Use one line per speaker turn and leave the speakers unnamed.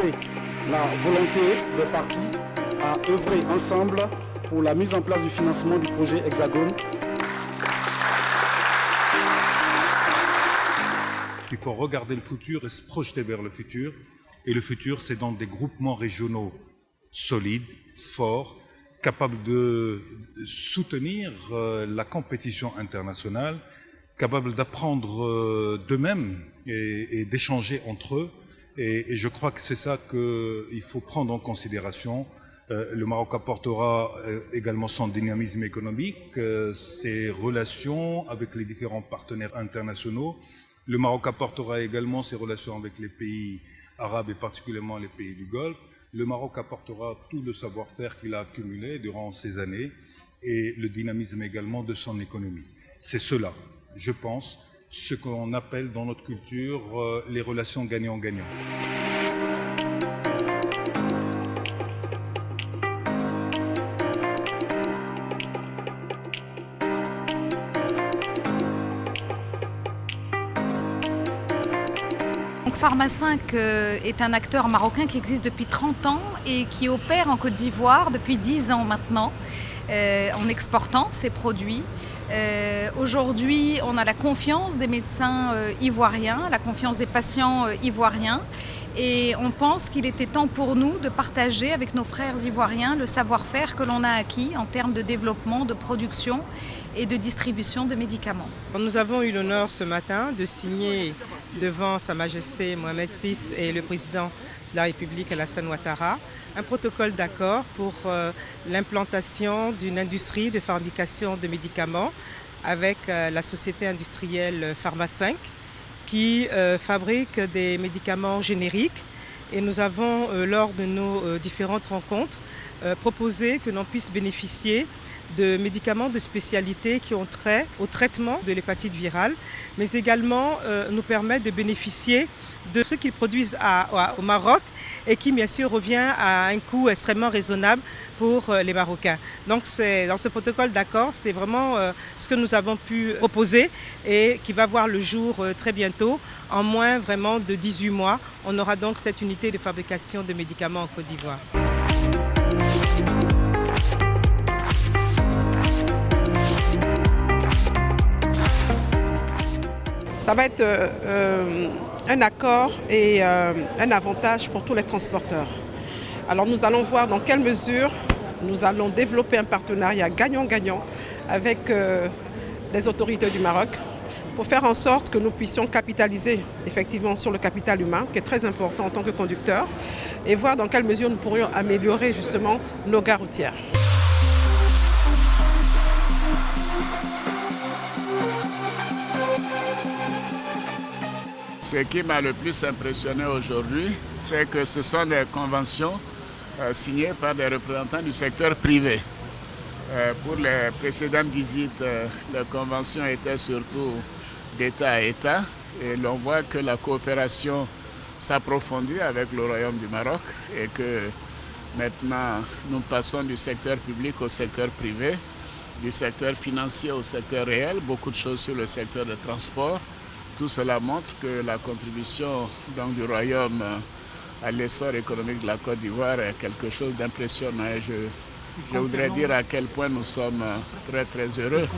démontrer la volonté des parties à œuvrer ensemble pour la mise en place du financement du projet Hexagone.
Il faut regarder le futur et se projeter vers le futur. Et le futur, c'est dans des groupements régionaux solides, forts, capables de soutenir la compétition internationale, capables d'apprendre d'eux-mêmes et d'échanger entre eux. Et je crois que c'est ça qu'il faut prendre en considération. Le Maroc apportera également son dynamisme économique, ses relations avec les différents partenaires internationaux. Le Maroc apportera également ses relations avec les pays arabes et particulièrement les pays du Golfe. Le Maroc apportera tout le savoir-faire qu'il a accumulé durant ces années et le dynamisme également de son économie. C'est cela, je pense, ce qu'on appelle dans notre culture les relations gagnant-gagnant.
Pharma 5 est un acteur marocain qui existe depuis 30 ans et qui opère en Côte d'Ivoire depuis 10 ans maintenant, en exportant ses produits. Aujourd'hui, on a la confiance des médecins ivoiriens, la confiance des patients ivoiriens. Et on pense qu'il était temps pour nous de partager avec nos frères ivoiriens le savoir-faire que l'on a acquis en termes de développement, de production et de distribution de médicaments.
Nous avons eu l'honneur ce matin de signer devant Sa Majesté Mohamed VI et le président de la République Alassane Ouattara un protocole d'accord pour l'implantation d'une industrie de fabrication de médicaments avec la société industrielle Pharma 5 qui fabrique des médicaments génériques. Et nous avons, lors de nos différentes rencontres, proposé que l'on puisse bénéficier de médicaments de spécialité qui ont trait au traitement de l'hépatite virale, mais également nous permettent de bénéficier de ce qu'ils produisent au Maroc et qui bien sûr revient à un coût extrêmement raisonnable pour les Marocains. Donc dans ce protocole d'accord, c'est vraiment ce que nous avons pu proposer et qui va voir le jour très bientôt. En moins vraiment de 18 mois, on aura donc cette unité de fabrication de médicaments en Côte d'Ivoire.
Ça va être un accord et un avantage pour tous les transporteurs. Alors nous allons voir dans quelle mesure nous allons développer un partenariat gagnant-gagnant avec les autorités du Maroc pour faire en sorte que nous puissions capitaliser effectivement sur le capital humain qui est très important en tant que conducteur et voir dans quelle mesure nous pourrions améliorer justement nos gares routières.
Ce qui m'a le plus impressionné aujourd'hui, c'est que ce sont des conventions signées par des représentants du secteur privé. Pour les précédentes visites, les conventions étaient surtout d'État à État et l'on voit que la coopération s'approfondit avec le Royaume du Maroc et que maintenant nous passons du secteur public au secteur privé, du secteur financier au secteur réel, beaucoup de choses sur le secteur de transport. Tout cela montre que la contribution donc, du Royaume à l'essor économique de la Côte d'Ivoire est quelque chose d'impressionnant. Je voudrais dire à quel point nous sommes très très heureux.